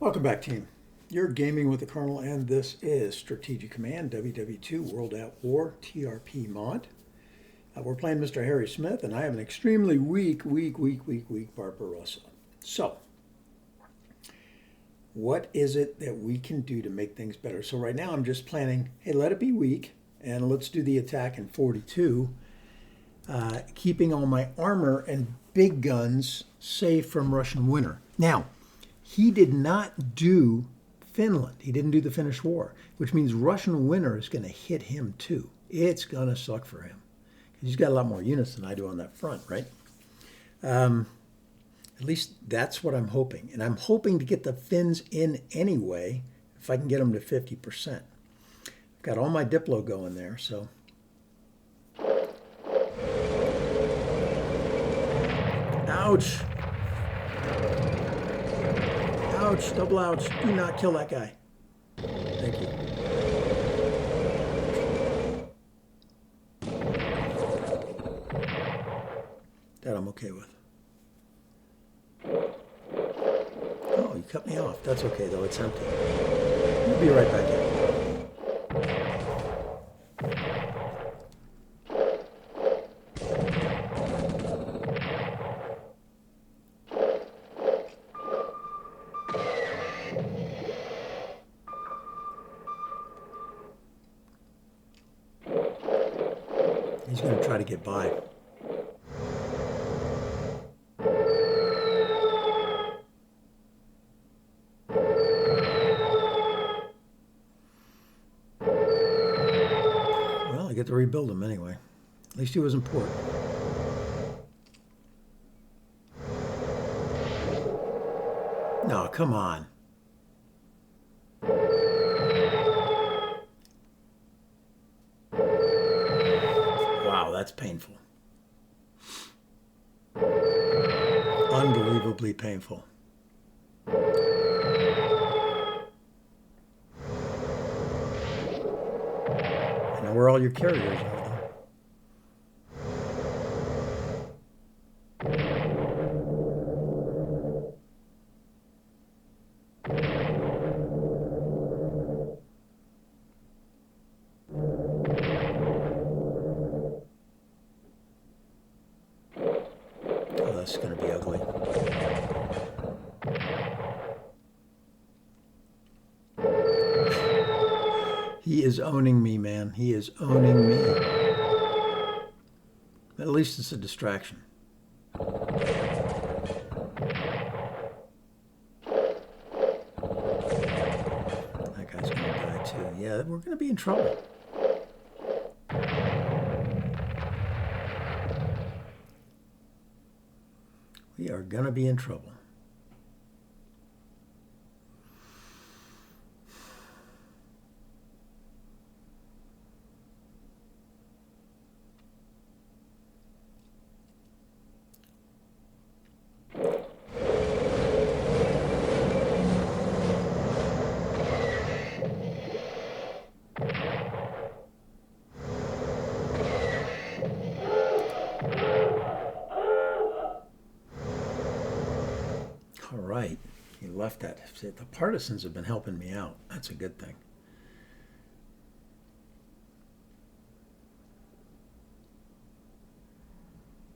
Welcome back, team. You're gaming with the Colonel, and this is Strategic Command WW2 World at War TRP mod. We're playing Mr. Harry Smith, and I have an extremely weak Barbarossa. So, what is it that we can do to make things better? So right now I'm just planning, hey, let it be weak, and let's do the attack in 42, keeping all my armor and big guns safe from Russian winter. Now, he did not do Finland. He didn't do the Finnish War, which means Russian winter is going to hit him too. It's going to suck for him. He's got a lot more units than I do on that front, right? At least that's what I'm hoping. And I'm hoping to get the Finns in anyway, if I can get them to 50%. I've got all my Diplo going there, so. Ouch. Ouch, double ouch. Do not kill that guy. Thank you. That I'm okay with. Oh, you cut me off. That's okay, though. It's empty. We'll be right back in. He's going to try to get by. Well, I get to rebuild him anyway. At least he was in port. No, come on. Wow, that's painful. Unbelievably painful. I know where all your carriers are, though. Oh, that's going to be ugly. He is owning me, man. He is owning me. At least it's a distraction. That guy's going to die too. Yeah, we're going to be in trouble. We are going to be in trouble. All right, he left that. The Partisans have been helping me out. That's a good thing.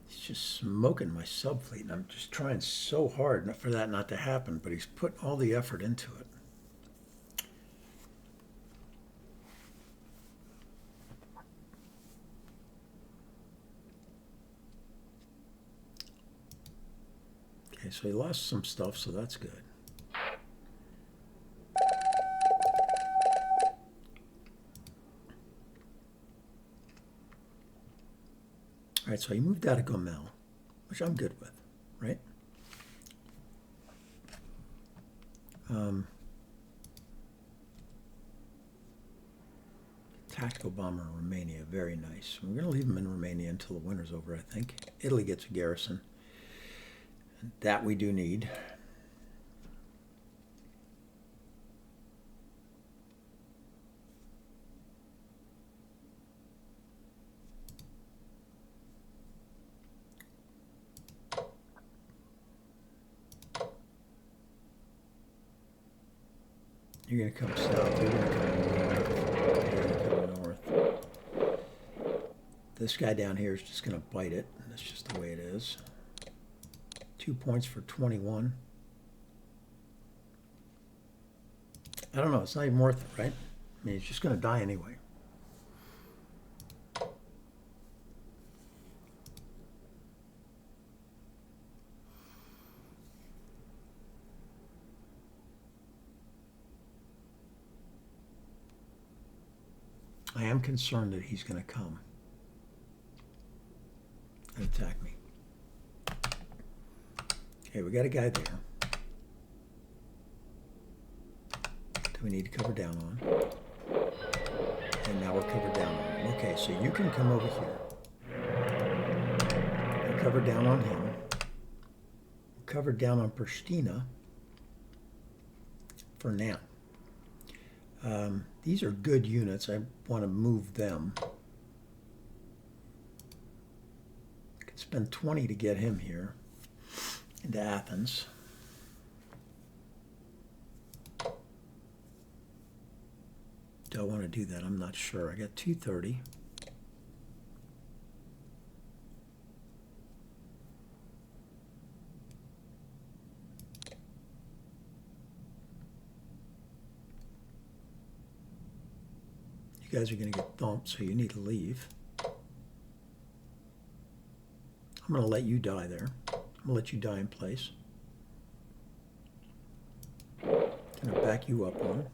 He's just smoking my subfleet, and I'm just trying so hard for that not to happen, but he's put all the effort into it. Okay, so he lost some stuff, so that's good. All right, so he moved out of Gomel, which I'm good with, right? Tactical bomber in Romania, very nice. We're going to leave him in Romania until the winter's over, I think. Italy gets a garrison. That we do need. You're going to come south. You're going to come north. You're going to come north. This guy down here is just going to bite it. That's just the way it is. 2 points for 21. I don't know. It's not even worth it, right? I mean, he's just going to die anyway. I am concerned that he's going to come and attack me. Okay, we got a guy there that we need to cover down on. And now we're covered down on him. Okay, so you can come over here. We're covered down on him. We're covered down on Pristina for now. These are good units. I want to move them. I could spend 20 to get him here into Athens. Do I want to do that? I'm not sure. I got 230. You guys are going to get thumped, so you need to leave. I'm going to let you die there. I'm going to let you die in place. I'm going to back you up one.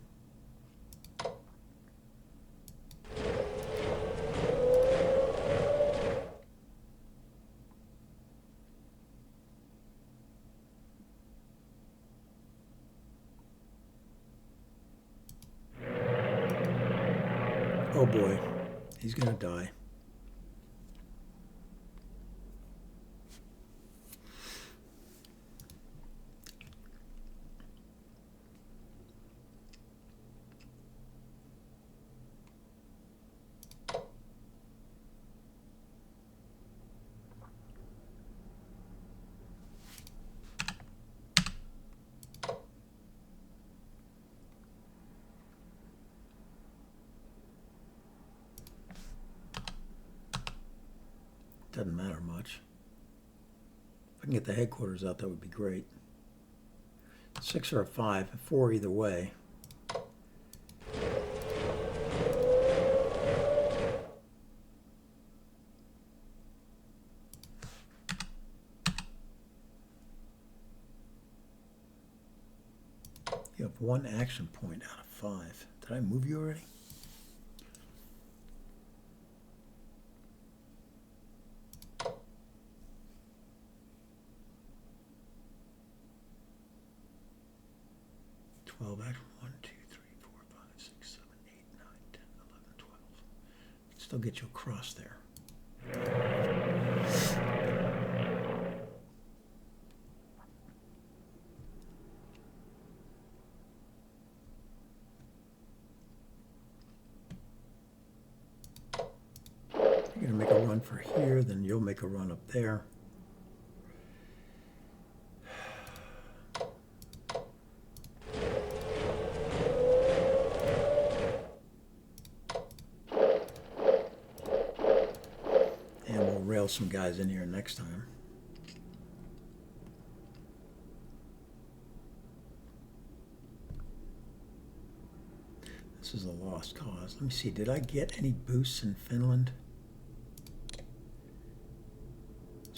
Oh boy, he's going to die. Doesn't matter much. If I can get the headquarters out, that would be great. 6 or a 5, 4 either way. You have 1 action point out of 5. Did I move you already? Action 1, 2, 3, 4, 5, 6, 7, 8, 9, 10, 11, 12. Still get you across there. You're going to make a run for here, then you'll make a run up there. Some guys in here next time. This is a lost cause. Let me see, did I get any boosts in Finland?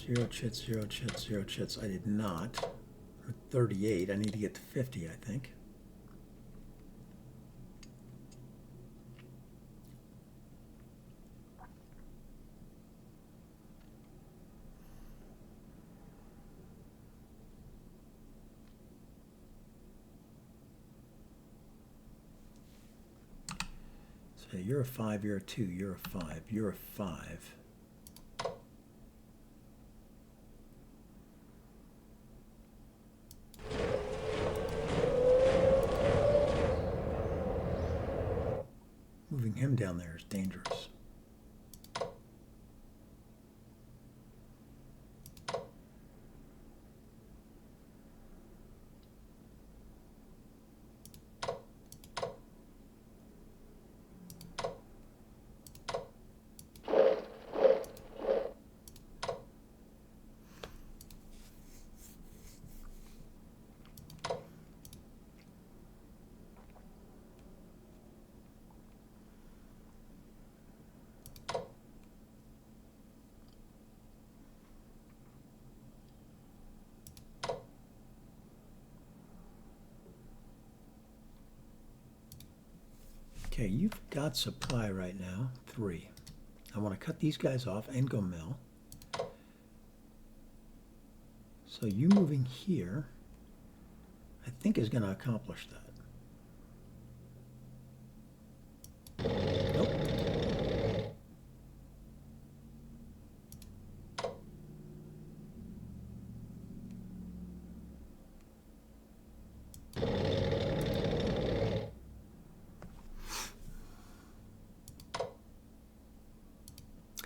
0 chits, 0 chits, 0 chits. I did not. I'm at 38. I need to get to 50, I think. So you're a 5, you're a 2, you're a 5, you're a 5. Moving him down there is dangerous. Okay, you've got supply right now, 3. I want to cut these guys off and go mill. So you moving here, I think is going to accomplish that. Nope.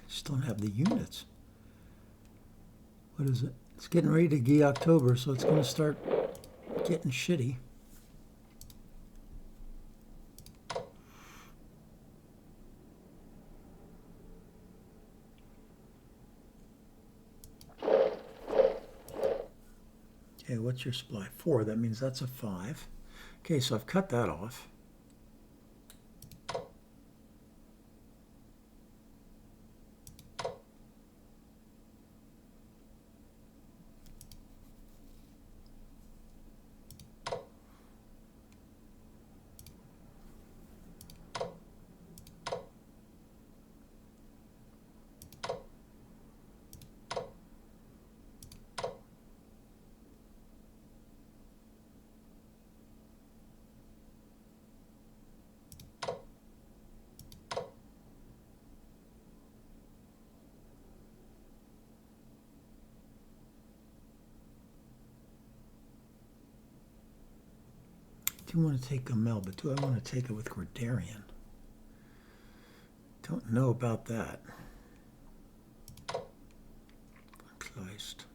Just don't have the units. What is it? It's getting ready to be October, so it's going to start getting shitty. Okay, what's your supply? 4. That means that's a 5. Okay, so I've cut that off. I do want to take Gamel, but do I want to take it with Gordarian? Don't know about that. Kleist.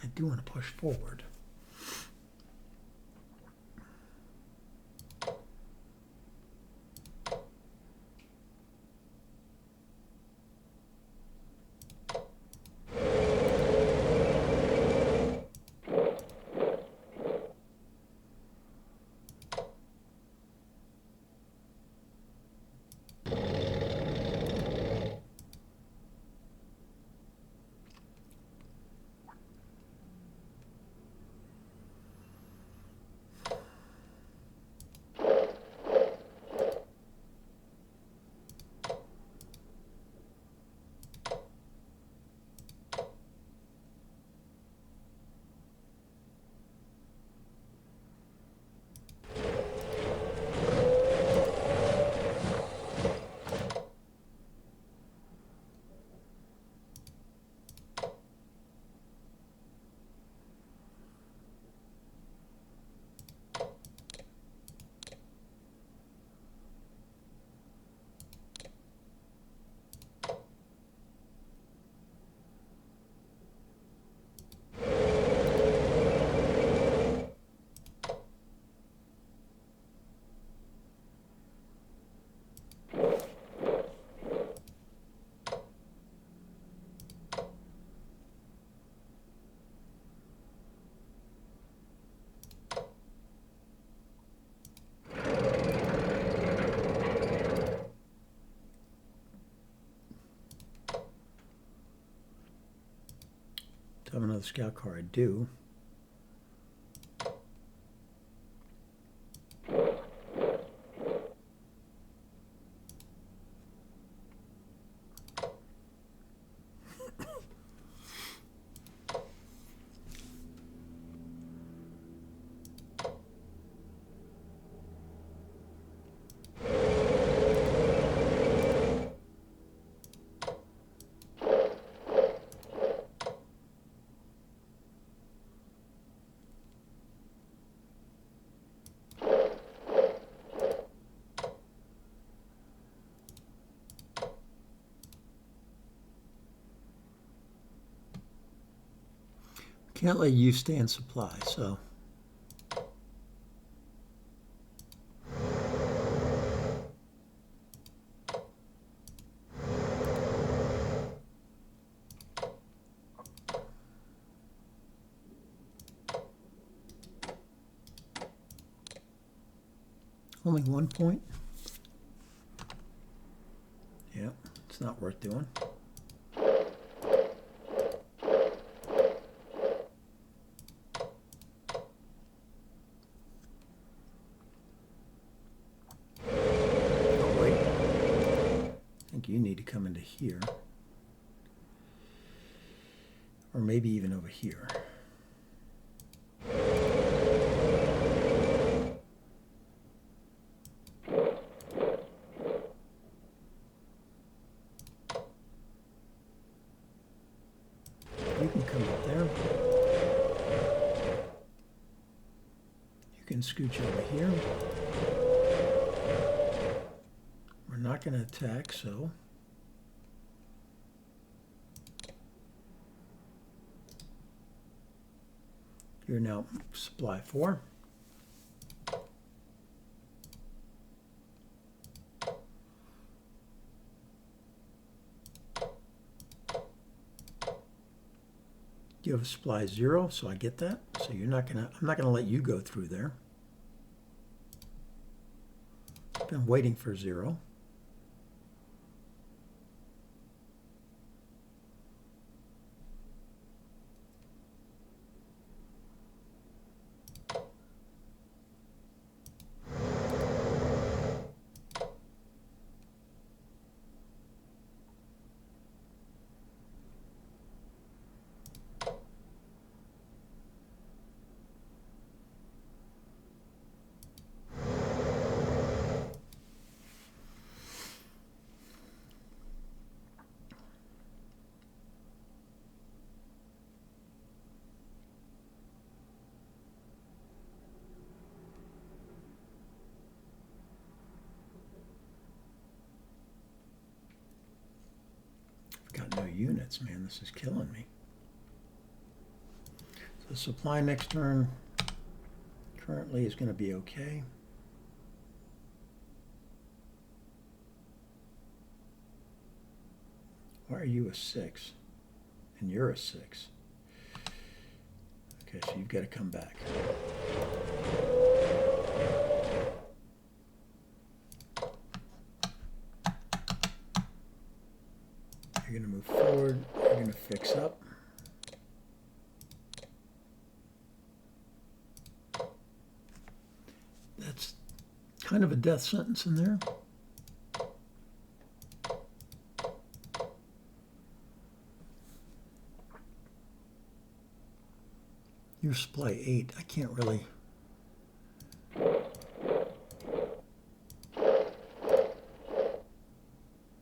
I do want to push forward. Do I have another scout car? I do. Can't let you stay in supply, so. Only 1 point? Yeah, it's not worth doing. You need to come into here, or maybe even over here. You can come up there. You can scooch over here. We're not going to attack, so you're now supply 4. You have supply 0, so I get that. So you're not gonna. I'm not gonna let you go through there. Been waiting for 0. Got no units, man. This is killing me. So supply next turn currently is going to be okay. Why are you a 6? And you're a 6. Okay, so you've got to come back. You're going to move forward. You're going to fix up. That's kind of a death sentence in there. You're supply 8. I can't really.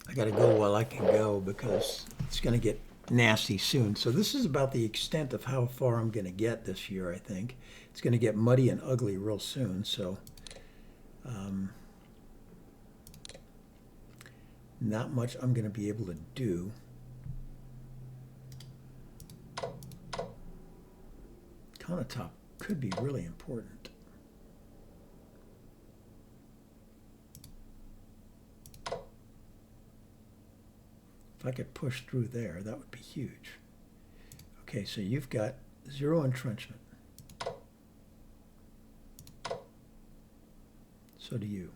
I got to go while I can go because it's going to get nasty soon. So this is about the extent of how far I'm going to get this year, I think. It's going to get muddy and ugly real soon. So not much I'm going to be able to do. Countertop could be really important. If I could push through there, that would be huge. Okay, so you've got 0 entrenchment. So do you.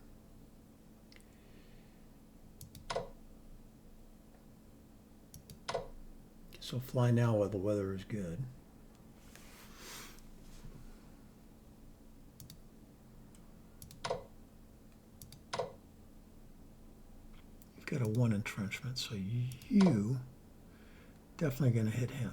So fly now while the weather is good. Got a 1 entrenchment, so you definitely going to hit him.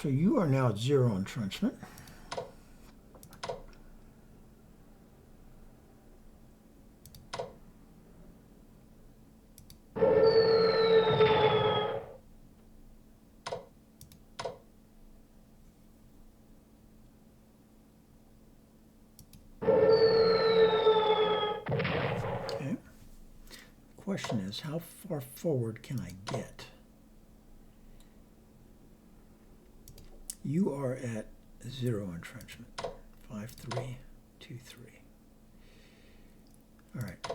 So you are now at 0 entrenchment. Okay. Question is, how far forward can I get? You are at 0 entrenchment. 5, 3, 2, 3. All right.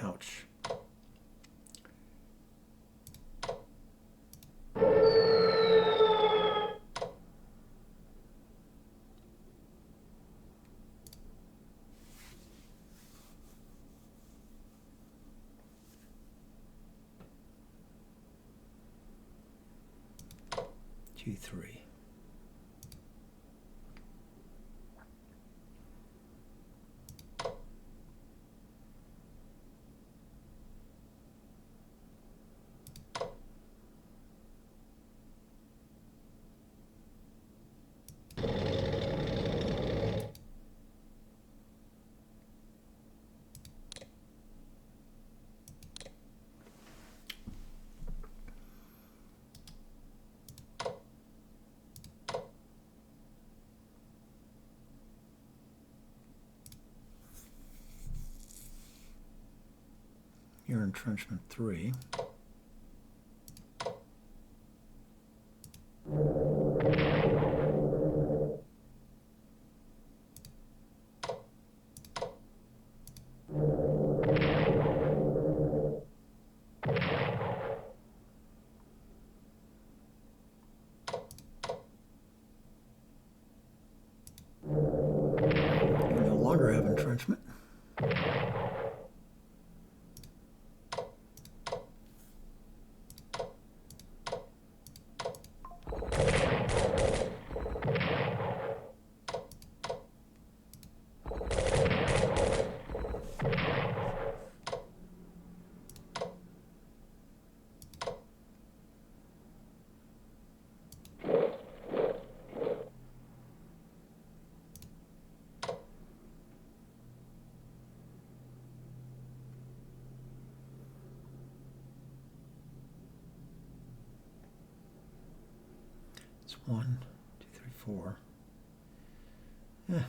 Ouch. Two, 3. You're entrenchment 3. You no longer have entrenchment. It's 1, 2, 3, 4. Yeah.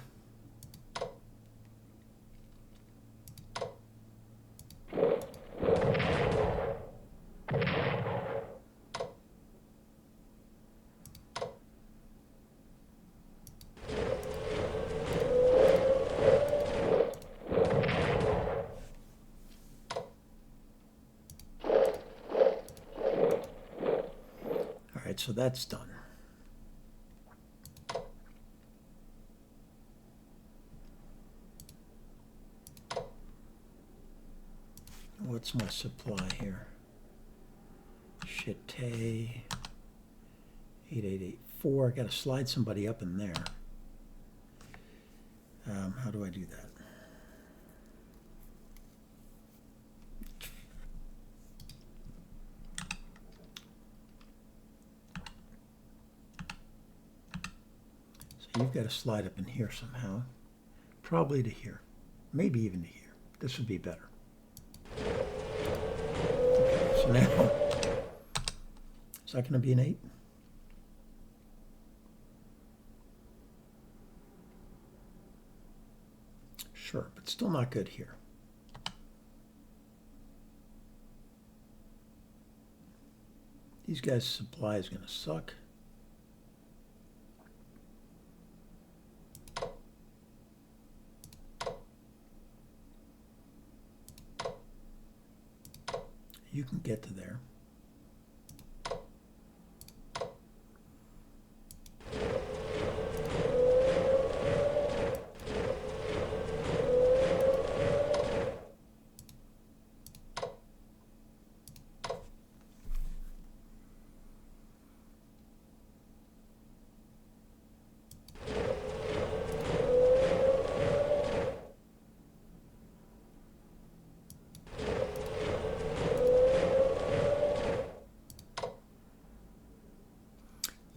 All right, so that's done. What's my supply here? Shite 8884. I got to slide somebody up in there. How do I do that? So you've got to slide up in here somehow. Probably to here. Maybe even to here. This would be better. So now, is that going to be an 8? Sure, but still not good here. These guys' supply is going to suck. You can get to there.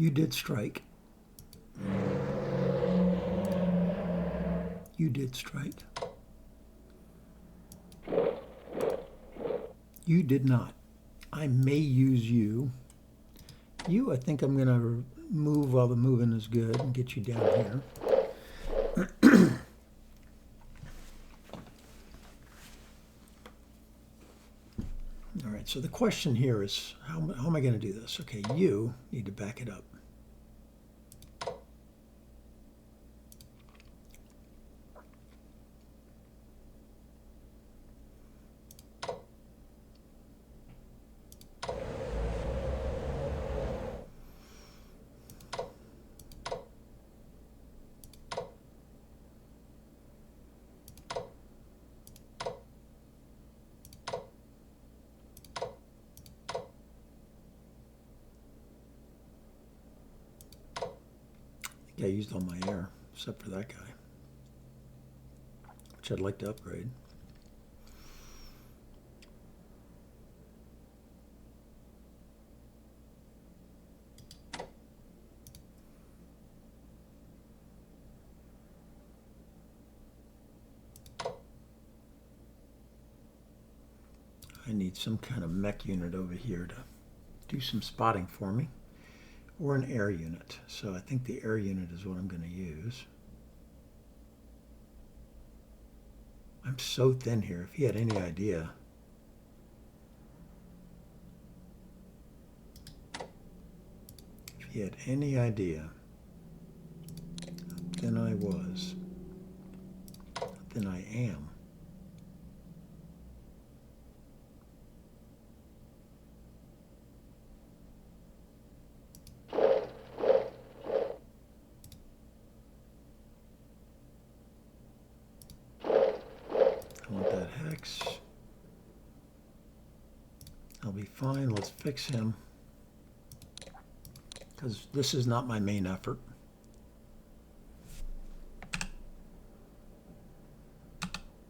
You did strike. You did strike. You did not. I may use you. You, I think I'm going to move while the moving is good and get you down here. All right, so the question here is, how am I going to do this? Okay, you need to back it up. I used all my air, except for that guy, which I'd like to upgrade. I need some kind of mech unit over here to do some spotting for me. Or an air unit. So I think the air unit is what I'm going to use. I'm so thin here. If he had any idea. If he had any idea how thin I was, how thin I am. I'll be fine. Let's fix him, because this is not my main effort.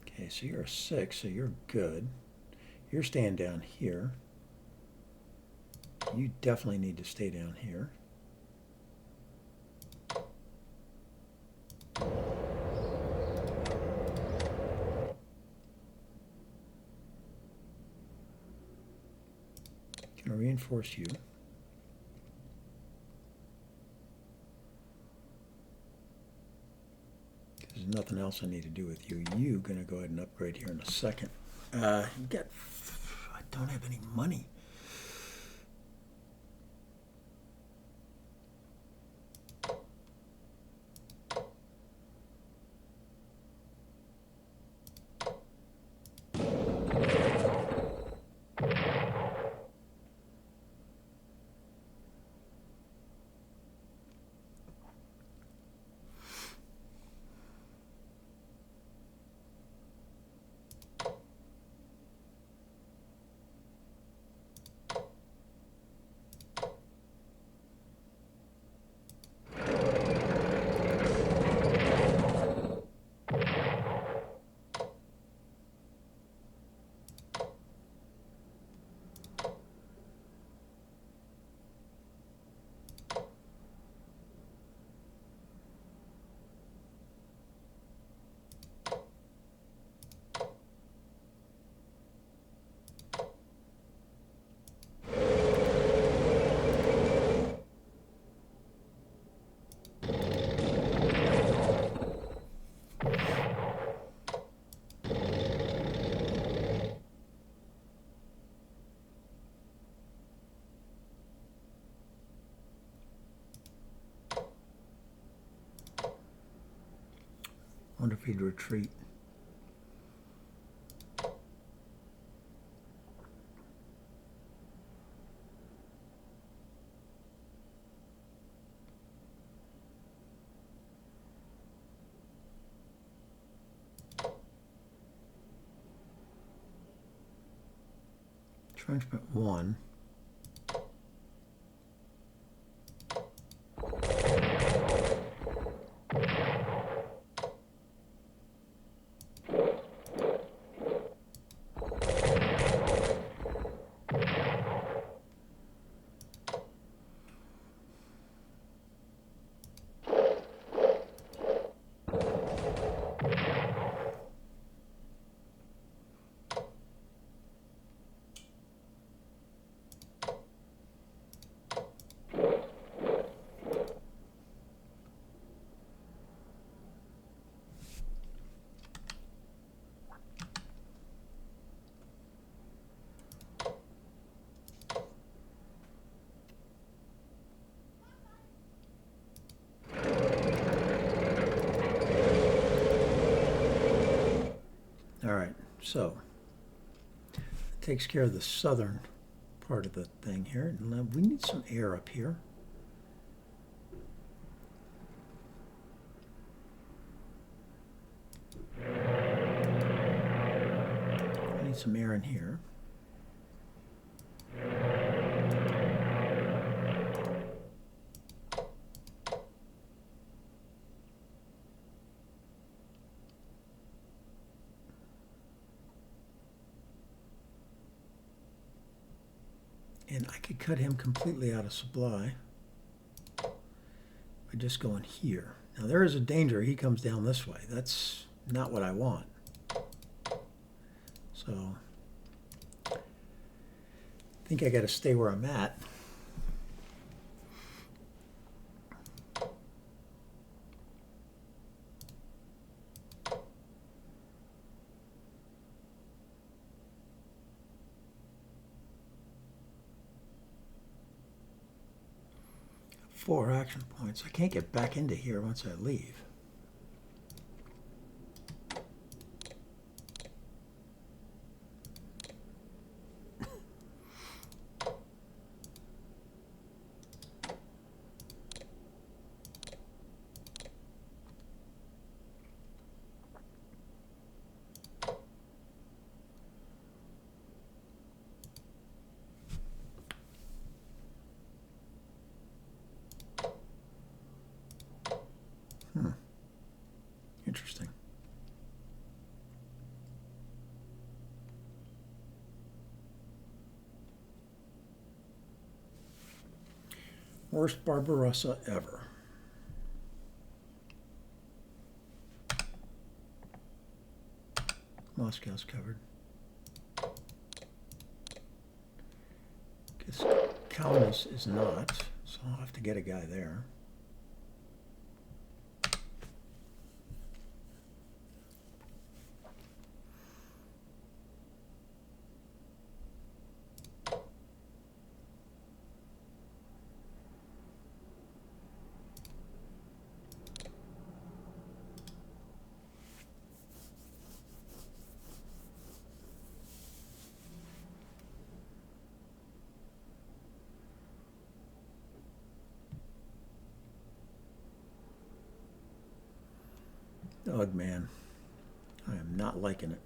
Okay, so you're a 6, so you're good. You're staying down here. You definitely need to stay down here. Gonna reinforce you. There's nothing else I need to do with you. You gonna go ahead and upgrade here in a second. I don't have any money. Wonder if he'd retreat. Entrenchment 1. All right, so it takes care of the southern part of the thing here. And we need some air up here. I need some air in here. And I could cut him completely out of supply by just going here. Now there is a danger he comes down this way. That's not what I want. So I think I got to stay where I'm at. Four action points. I can't get back into here once I leave. Interesting. Worst Barbarossa ever. Moscow's covered. Guess Kaunas is not, so I'll have to get a guy there. Ugh, man, I am not liking it.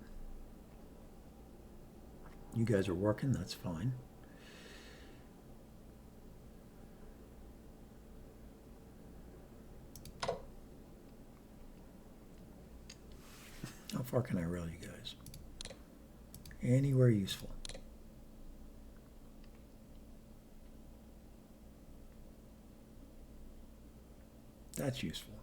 You guys are working, that's fine. How far can I rail you guys? Anywhere useful. That's useful.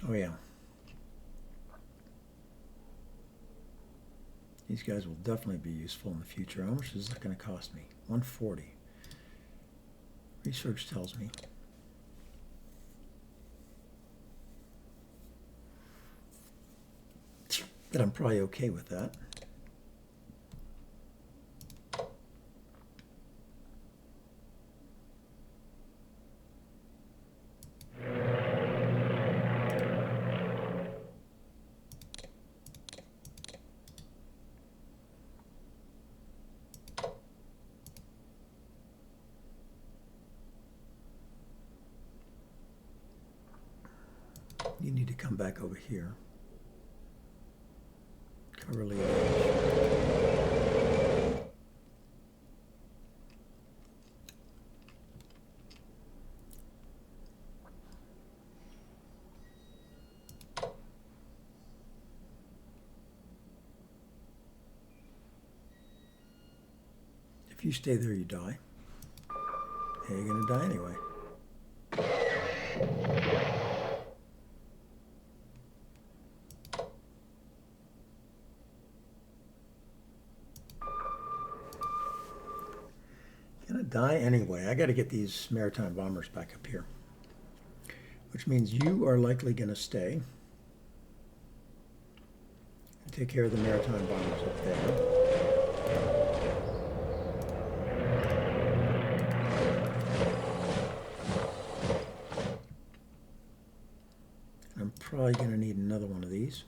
Oh yeah. These guys will definitely be useful in the future. How much is that going to cost me? 140. Research tells me. That I'm probably okay with that. You need to come back over here. Cover lead edge. If you stay there, you die. Hey, you're going to die anyway. Die anyway. I got to get these maritime bombers back up here, which means you are likely going to stay and take care of the maritime bombers up there. I'm probably going to need another one of these.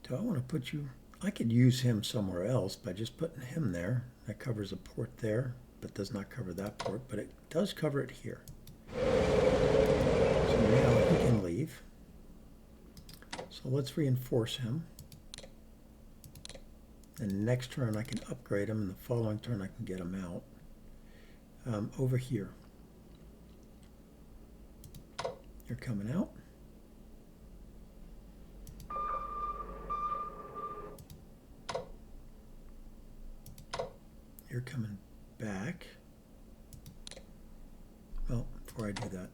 Do I want to put you? I could use him somewhere else by just putting him there. That covers a port there, but does not cover that port, but it does cover it here. So now he can leave. So let's reinforce him. And next turn I can upgrade him, and the following turn I can get him out. Over here. You're coming out. You're coming back. Well, before I do that.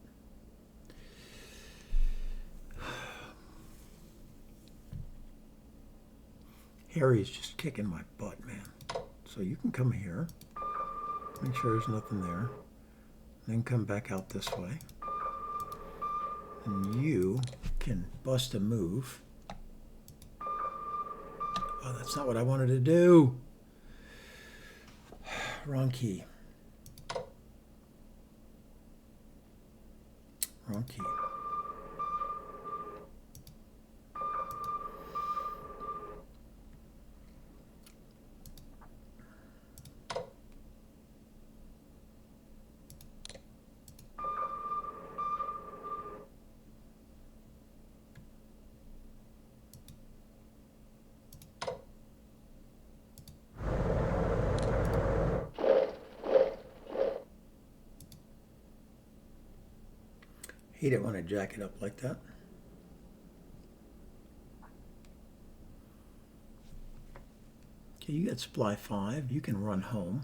Harry is just kicking my butt, man. So you can come here. Make sure there's nothing there. Then come back out this way. And you can bust a move. Oh, that's not what I wanted to do. Wrong key. Wrong key. Hate it when I jack it up like that. Okay, you got supply 5. You can run home.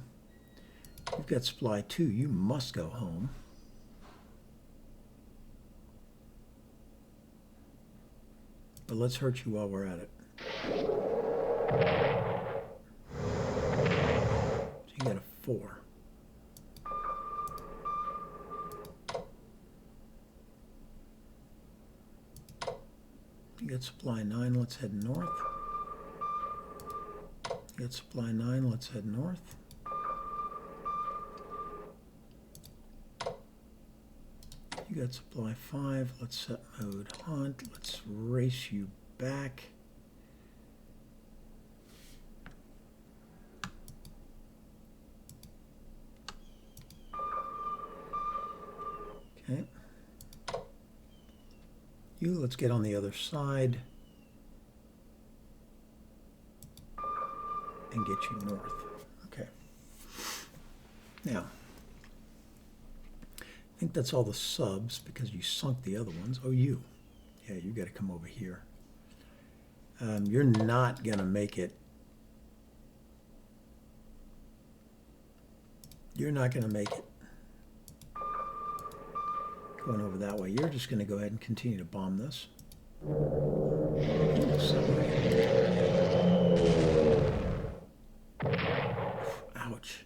You've got supply 2. You must go home. But let's hurt you while we're at it. So you got a 4. You got supply 9, let's head north. You got supply 9, let's head north. You got supply 5, let's set mode hunt. Let's race you back. Okay. You, let's get on the other side and get you north. Okay. Now, I think that's all the subs because you sunk the other ones. Oh, you. Yeah, you got to come over here. You're not going to make it. You're not going to make it. Going over that way. You're just going to go ahead and continue to bomb this. Ouch.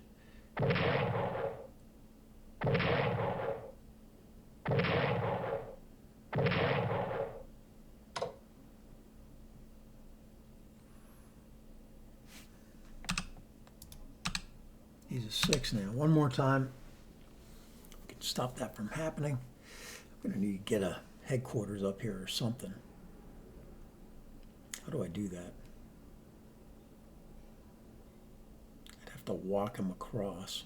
He's a 6 now. One more time. We can stop that from happening. I'm going to need to get a headquarters up here or something. How do I do that? I'd have to walk him across.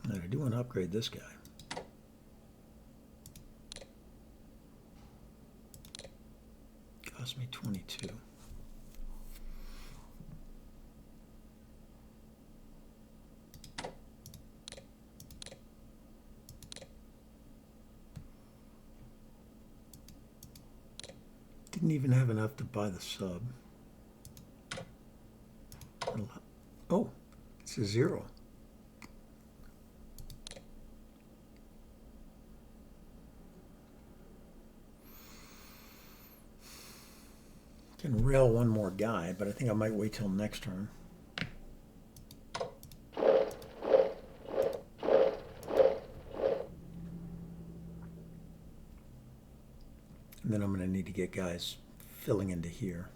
And I do want to upgrade this guy. Cost me 22. didn't even have enough to buy the sub. Oh, it's a 0. Can rail one more guy, but I think I might wait till next turn. And then I'm going to need to get guys filling into here.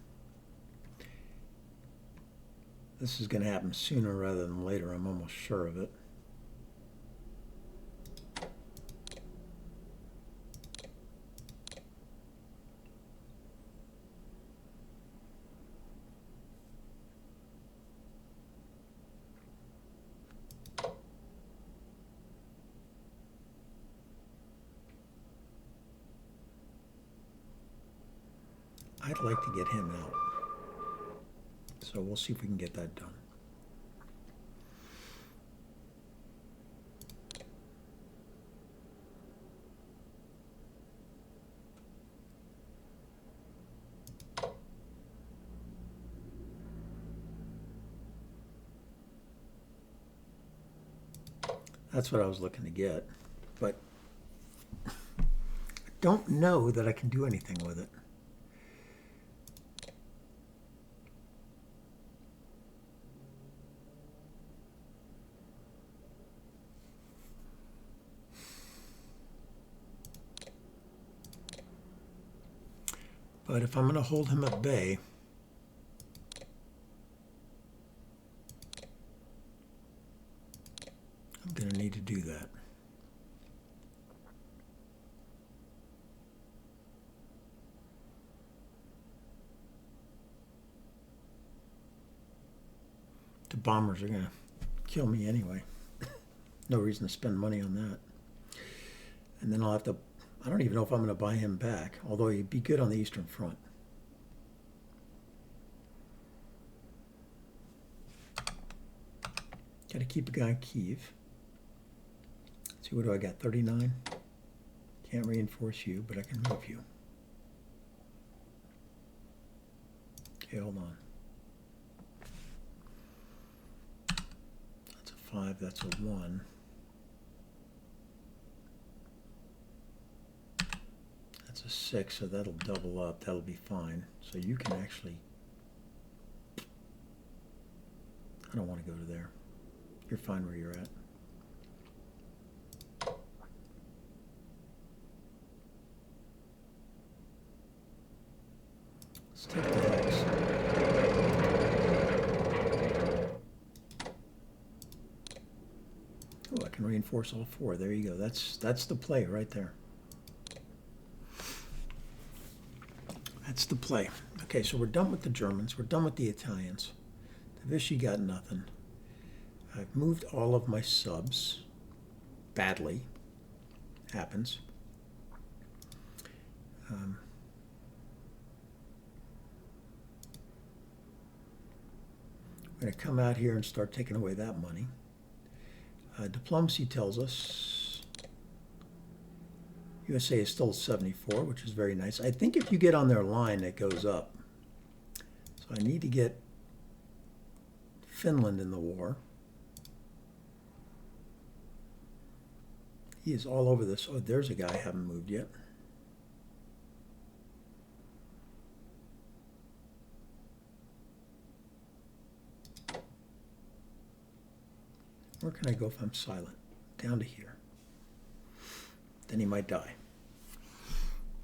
This is going to happen sooner rather than later, I'm almost sure of it. I'd like to get him out. So we'll see if we can get that done. That's what I was looking to get, but I don't know that I can do anything with it. But if I'm going to hold him at bay, I'm going to need to do that. The bombers are going to kill me anyway. No reason to spend money on that. And then I'll have to, I don't even know if I'm going to buy him back, although he'd be good on the Eastern Front. Got to keep a guy in Kiev. Let's see, what do I got? 39? Can't reinforce you, but I can move you. Okay, hold on. That's a 5, that's a 1. That's a 6, so that'll double up. That'll be fine. So you can actually... I don't want to go to there. You're fine where you're at. Let's take the X. Oh, I can reinforce all 4. There you go. That's the play right there. That's the play. Okay, so we're done with the Germans. We're done with the Italians. The Vichy got nothing. I've moved all of my subs. Badly. Happens. I'm going to come out here and start taking away that money. Diplomacy tells us USA is still 74, which is very nice. I think if you get on their line, it goes up. So I need to get Finland in the war. He is all over this. Oh, there's a guy I haven't moved yet. Where can I go if I'm silent? Down to here. Then he might die.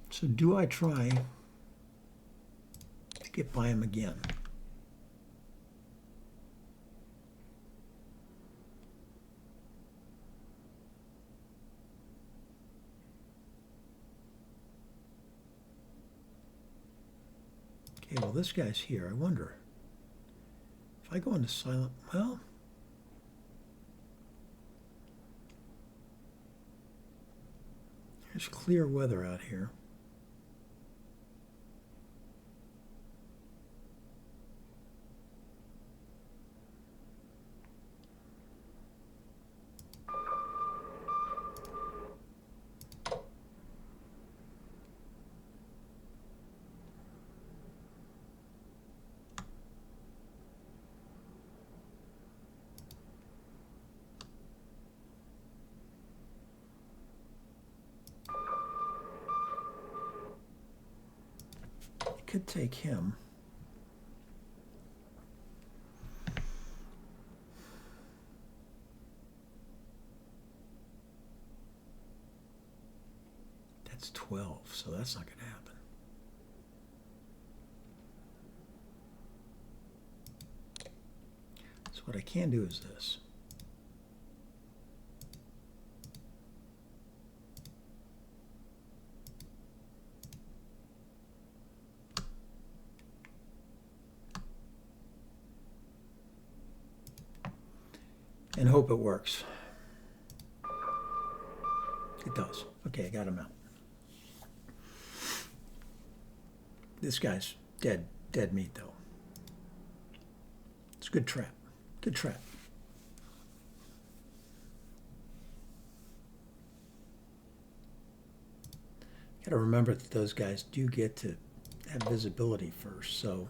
So do I try to get by him again? Okay, well, this guy's here. I wonder if I go into silent, well, there's clear weather out here. could take him. That's 12, so that's not going to happen. So what I can do is this. And hope it works. It does. Okay, I got him out. This guy's dead meat though. It's a good trap. Good trap. Got to remember that those guys do get to have visibility first, so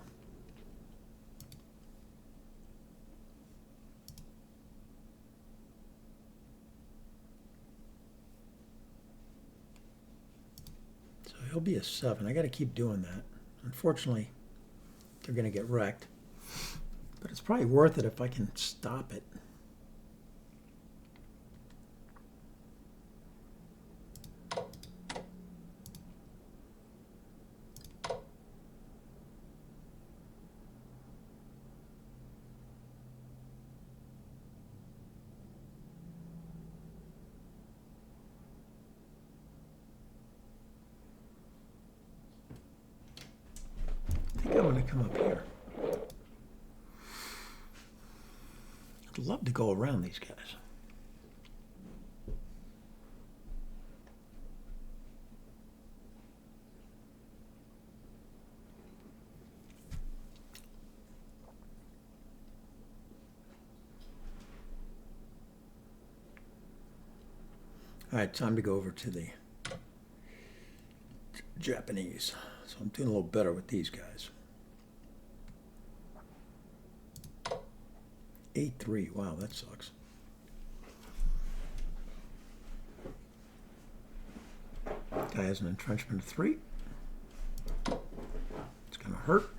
he'll be a 7. I got to keep doing that. Unfortunately, they're going to get wrecked. But it's probably worth it if I can stop it. I think I want to come up here. I'd love to go around these guys. All right, time to go over to the Japanese. So I'm doing a little better with these guys. 8-3. Wow, that sucks. Guy has an entrenchment of 3. It's going to hurt.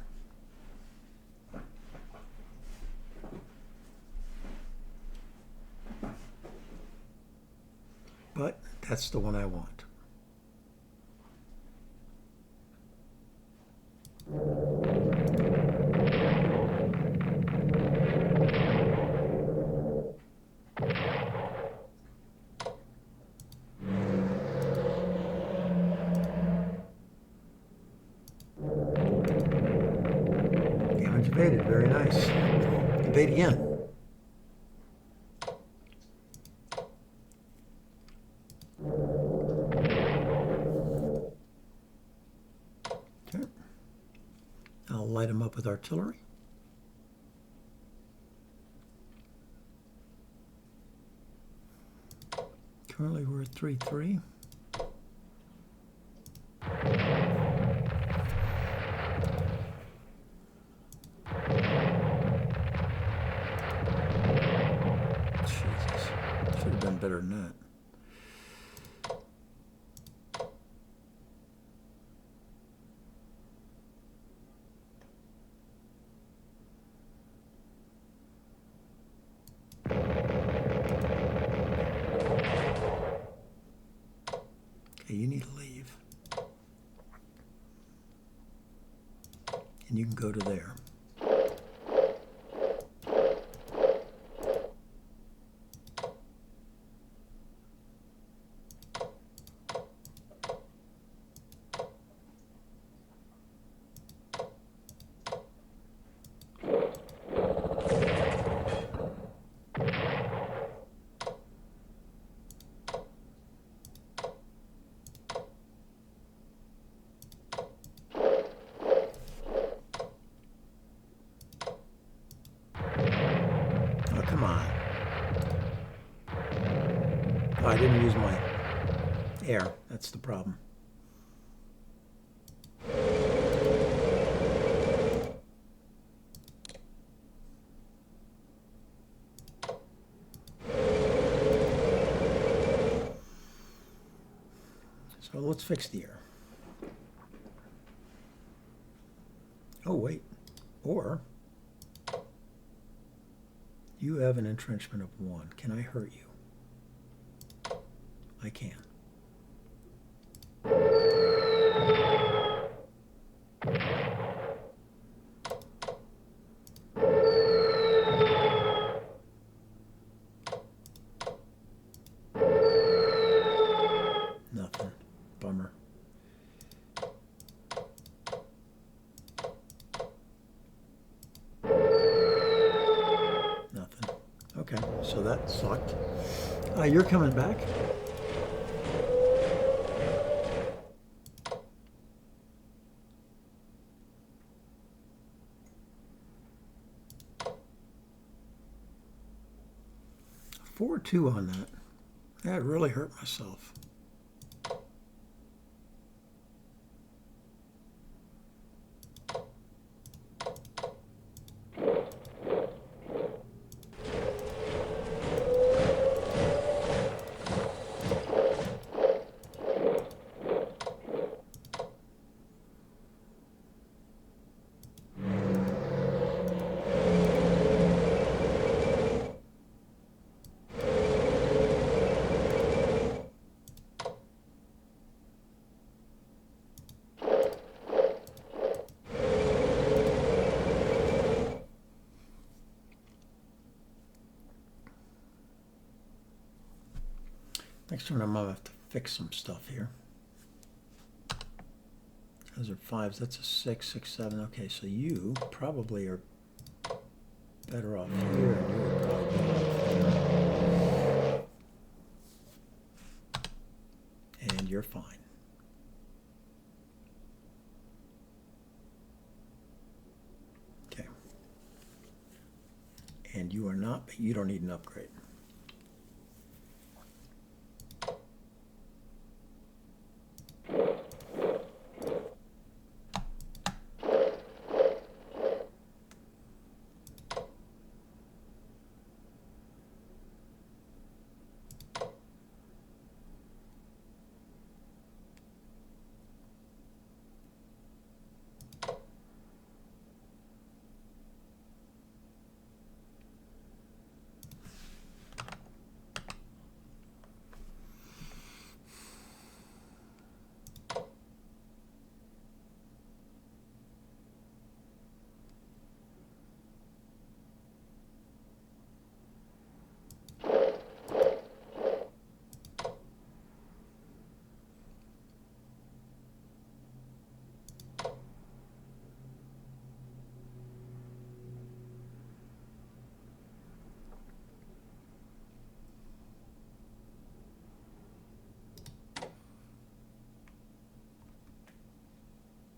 But that's the one I want. Damage evaded, very nice. Evade again. Okay. I'll light him up with artillery. Currently we're at 3-3. Jesus, should have been better than that. Okay, you need to leave. And you can go to there. Come on. Oh, I didn't use my air. That's the problem. So let's fix the air. Oh, wait. Or you have an entrenchment of 1. Can I hurt you? I can. Nothing. Bummer. Nothing. Okay, so that sucked. You're coming back? Four two on that. That really hurt myself. Next turn I'm going to have to fix some stuff here. Those are 5s. That's a 6, 6, 7. Okay, so you probably are better off here, and you are probably better off here. And you're fine. Okay. And you are not, but you don't need an upgrade.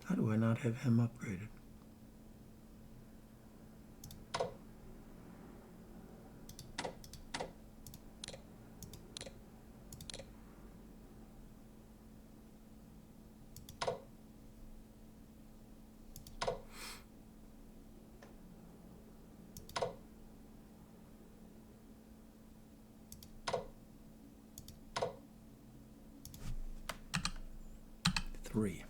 How do I not have him upgraded? Three.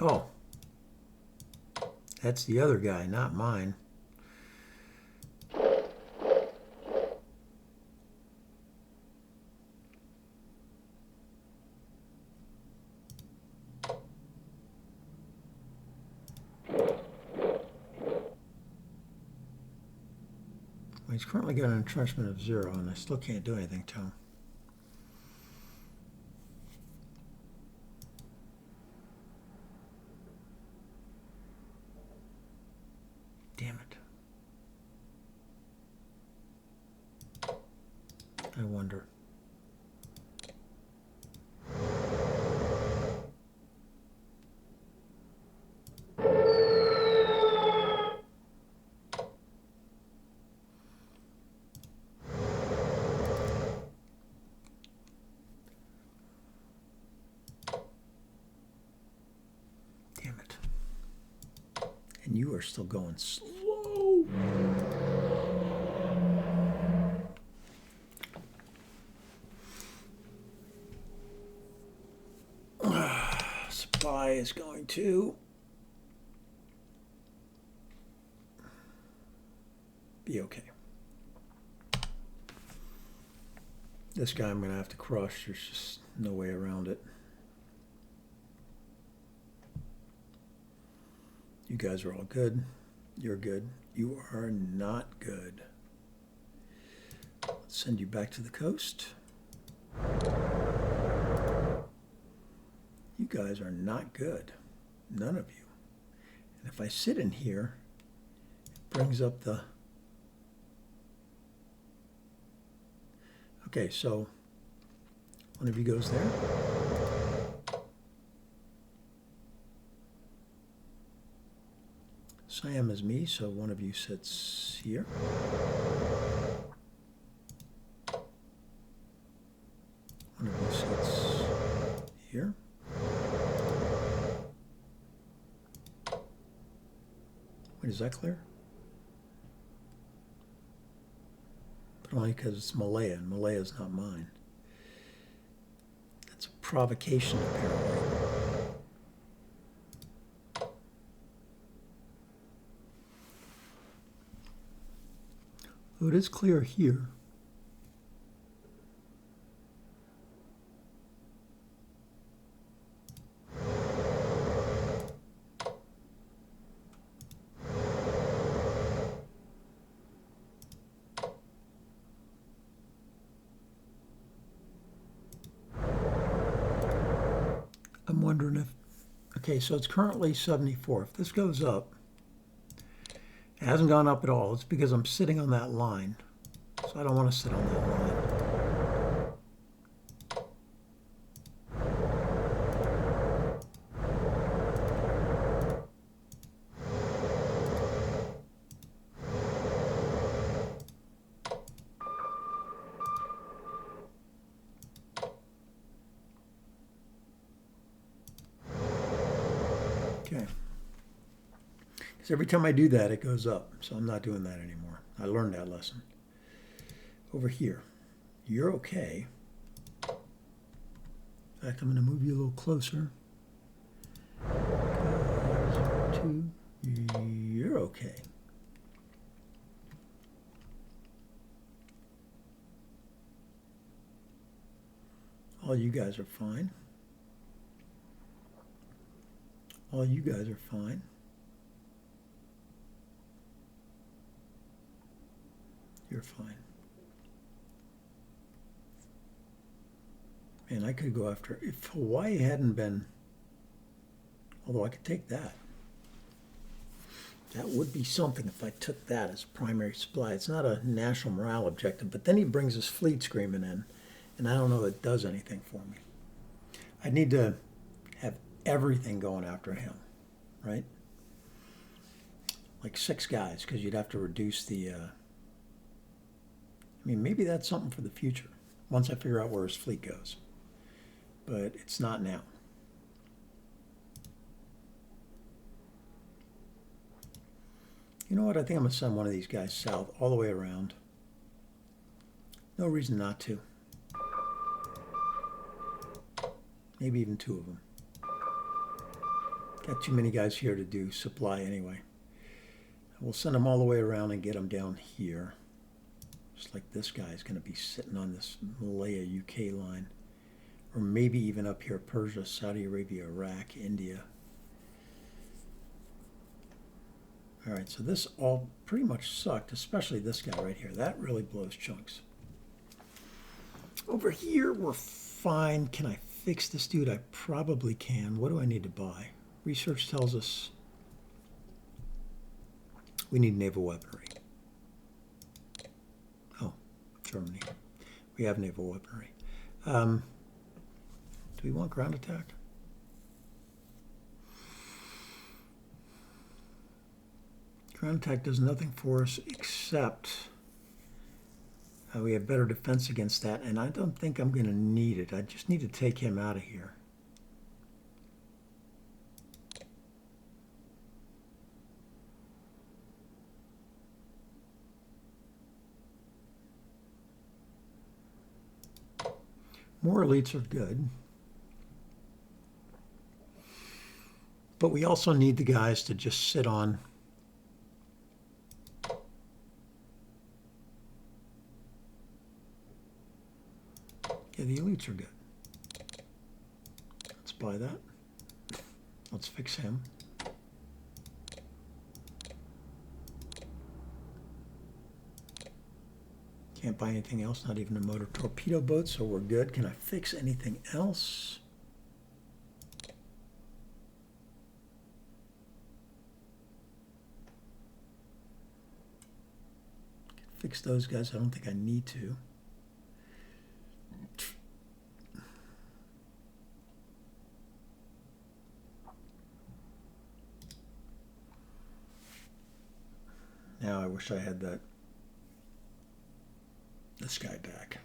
Oh, that's the other guy, not mine. Well, he's currently got an entrenchment of 0, and I still can't do anything to him. Damn it. I wonder. And you are still going slow. Supply is going to be okay. This guy I'm going to have to crush. There's just no way around it. You guys are all good. You're good. You are not good. Let's send you back to the coast. You guys are not good. None of you. And if I sit in here, it brings up the... Okay, so one of you goes there. Siam is me, so one of you sits here. One of you sits here. Wait, is that clear? But only because it's Malaya, and Malaya is not mine. That's a provocation, apparently. Oh, it is clear here. I'm wondering if, okay, so it's currently 74. If this goes up, it hasn't gone up at all. It's because I'm sitting on that line. So I don't want to sit on that line. Okay. Because every time I do that, it goes up. So I'm not doing that anymore. I learned that lesson. Over here, you're okay. In fact, I'm going to move you a little closer. 2, you're okay. All you guys are fine. All you guys are fine. You're fine. Man, I could go after, if Hawaii hadn't been, although I could take that. That would be something if I took that as primary supply. It's not a national morale objective, but then he brings his fleet screaming in, and I don't know that it does anything for me. I need to have everything going after him, right? Like 6 guys, because you'd have to reduce the, I mean, maybe that's something for the future, once I figure out where his fleet goes. But it's not now. You know what? I think I'm going to send one of these guys south all the way around. No reason not to. Maybe even 2 of them. Got too many guys here to do supply anyway. We'll send them all the way around and get them down here. Just like this guy is going to be sitting on this Malaya UK line. Or maybe even up here, Persia, Saudi Arabia, Iraq, India. All right, so this all pretty much sucked, especially this guy right here. That really blows chunks. Over here, we're fine. Can I fix this dude? I probably can. What do I need to buy? Research tells us we need naval weaponry. Oh, Germany. We have naval weaponry. Do we want ground attack? Ground attack does nothing for us except we have better defense against that, and I don't think I'm going to need it. I just need to take him out of here. More elites are good. But we also need the guys to just sit on. Yeah, the elites are good. Let's buy that. Let's fix him. Can't buy anything else, not even a motor torpedo boat, so we're good. Can I fix anything else? Fix those guys. I don't think I need to. Now I wish I had this guy back.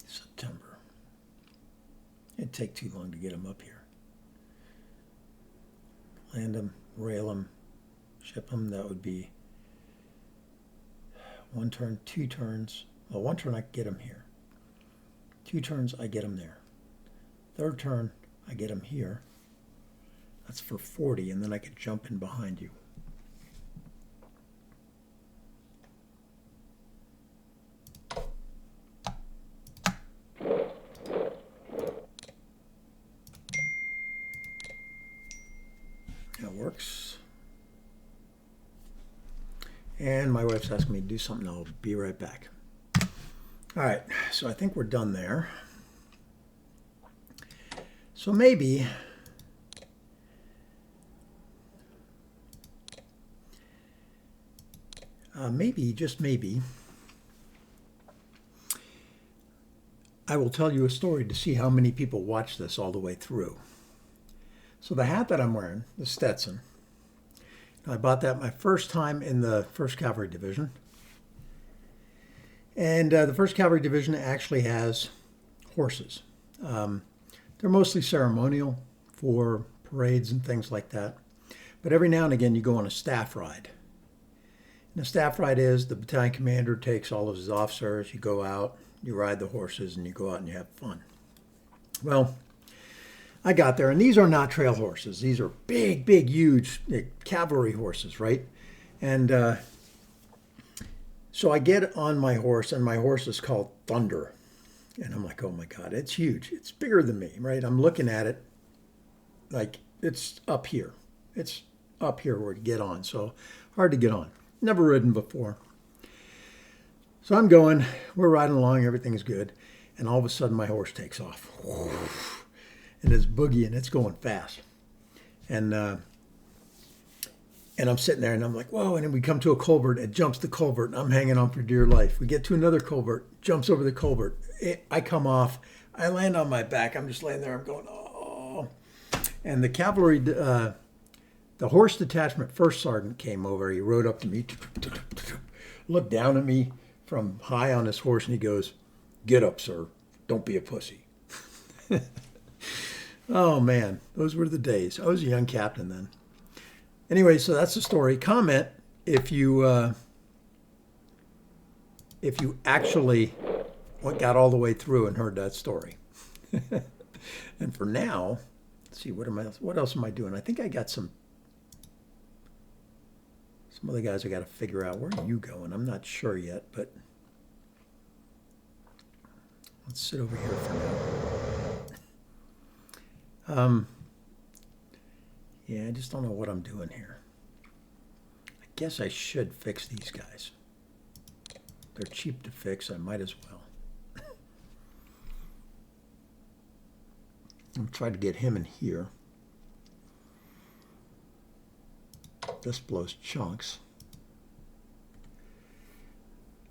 September. It'd take too long to get him up here. Land him, rail him, ship him. That would be 1 turn, 2 turns. Well, 1 turn I can get him here. 2 turns I get him there. 3rd turn I get him here. That's for 40, and then I could jump in behind you. That works. And my wife's asking me to do something. I'll be right back. All right, so I think we're done there. So maybe just maybe, I will tell you a story to see how many people watch this all the way through. So the hat that I'm wearing, the Stetson, I bought that my first time in the 1st Cavalry Division. And the 1st Cavalry Division actually has horses. They're mostly ceremonial for parades and things like that. But every now and again you go on a staff ride. And the staff ride is the battalion commander takes all of his officers, you go out, you ride the horses, and you go out and you have fun. Well, I got there, and these are not trail horses. These are big, big, huge cavalry horses, right? And so I get on my horse, and my horse is called Thunder. And I'm like, oh my God, it's huge. It's bigger than me, right? I'm looking at it like it's up here. It's up here where to get on, so hard to get on. Never ridden before. So I'm going, we're riding along, everything's good. And all of a sudden my horse takes off. And it's boogieing, it's going fast. And I'm sitting there and I'm like, whoa, and then we come to a culvert, it jumps the culvert, and I'm hanging on for dear life. We get to another culvert, jumps over the culvert. I come off, I land on my back, I'm just laying there, I'm going, oh. And the cavalry, the horse detachment first sergeant came over, he rode up to me, looked down at me from high on his horse, and he goes, get up, sir, don't be a pussy. Oh man, those were the days. I was a young captain then. Anyway, so that's the story. Comment if you actually got all the way through and heard that story. And for now, let's see, what else am I doing? I think I got some other guys I got to figure out. Where are you going? I'm not sure yet, but let's sit over here for now. Yeah, I just don't know what I'm doing here. I guess I should fix these guys. They're cheap to fix. I might as well. I'm trying to get him in here. This blows chunks.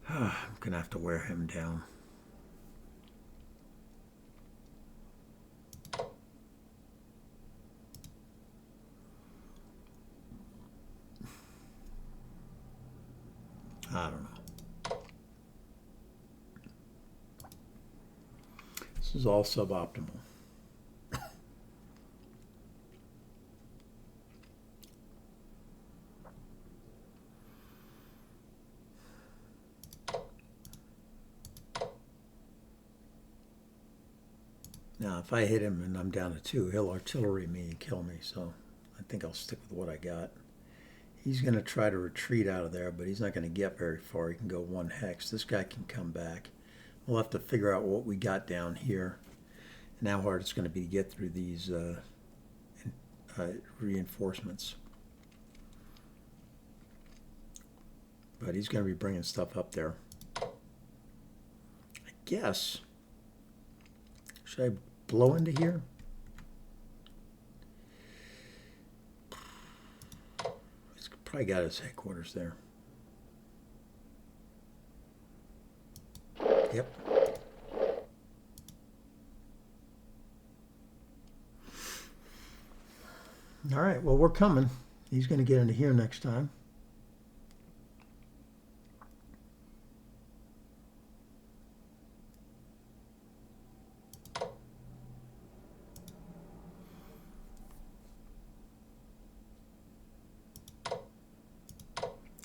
I'm going to have to wear him down. I don't know. This is all suboptimal. Now, if I hit him and I'm down to 2, he'll artillery me and kill me, so I think I'll stick with what I got. He's going to try to retreat out of there, but he's not going to get very far. He can go 1 hex. This guy can come back. We'll have to figure out what we got down here and how hard it's going to be to get through these reinforcements. But he's going to be bringing stuff up there. I guess, should I blow into here? He's probably got his headquarters there. Yep. All right, well, we're coming. He's going to get into here next time.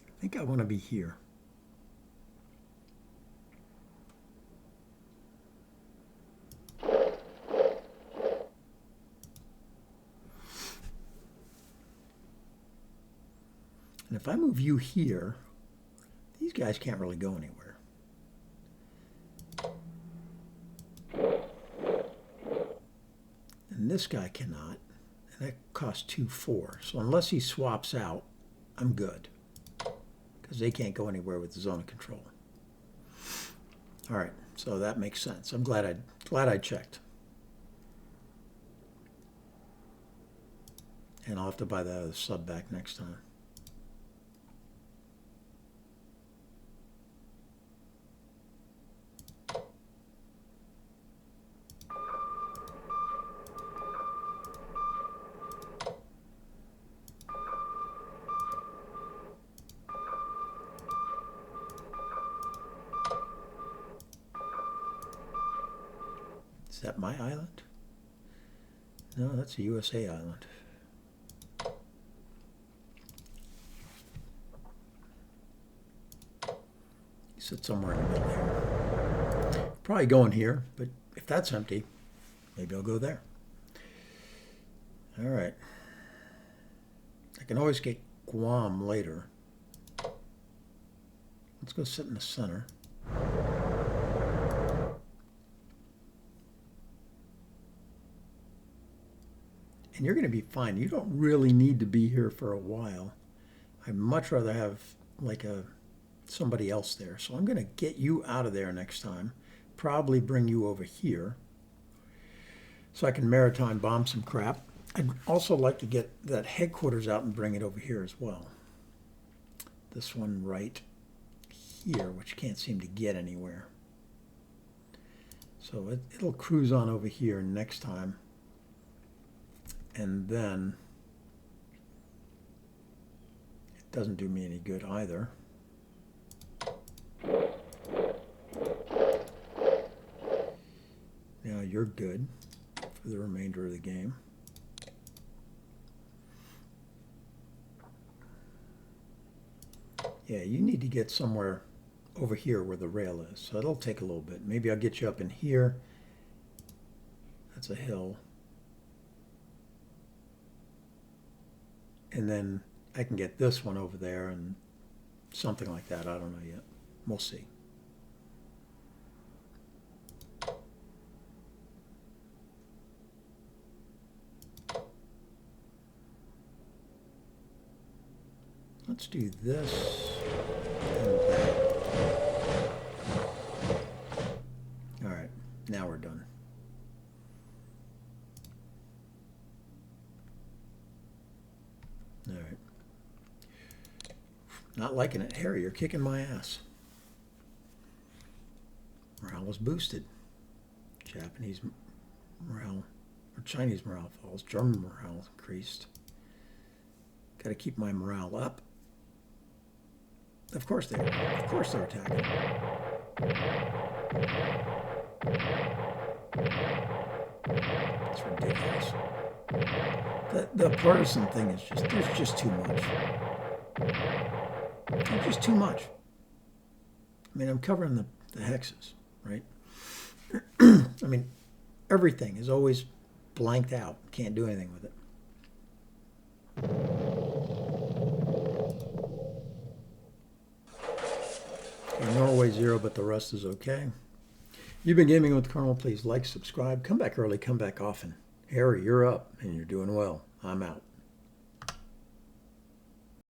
I think I want to be here. And if I move you here, these guys can't really go anywhere. And this guy cannot. And that costs 2-4. So unless he swaps out, I'm good. Because they can't go anywhere with the zone of control. All right, so that makes sense. I'm glad I checked. And I'll have to buy that other sub back next time. Is that my island? No, that's a USA island. He sits somewhere in the middle here. Probably going here, but if that's empty, maybe I'll go there. All right. I can always get Guam later. Let's go sit in the center. And you're going to be fine. You don't really need to be here for a while. I'd much rather have like somebody else there. So I'm going to get you out of there next time. Probably bring you over here so I can maritime bomb some crap. I'd also like to get that headquarters out and bring it over here as well. This one right here, which can't seem to get anywhere. So it'll cruise on over here next time. And then it doesn't do me any good either. Now you're good for the remainder of the game. Yeah, you need to get somewhere over here where the rail is. So it'll take a little bit. Maybe I'll get you up in here. That's a hill. And then I can get this one over there and something like that. I don't know yet. We'll see. Let's do this and that. All right, now we're done. All right. Not liking it. Harry, you're kicking my ass. Morale was boosted. Japanese morale, or Chinese morale falls. German morale increased. Got to keep my morale up. Of course they're attacking. It's ridiculous. The partisan thing is there's just too much. There's just too much. I mean, I'm covering the hexes, right? I mean, everything is always blanked out. Can't do anything with it. Okay, Norway 0, but the rest is okay. You've been gaming with Colonel. Please like, subscribe, come back early, come back often. Harry, you're up, and you're doing well. I'm out.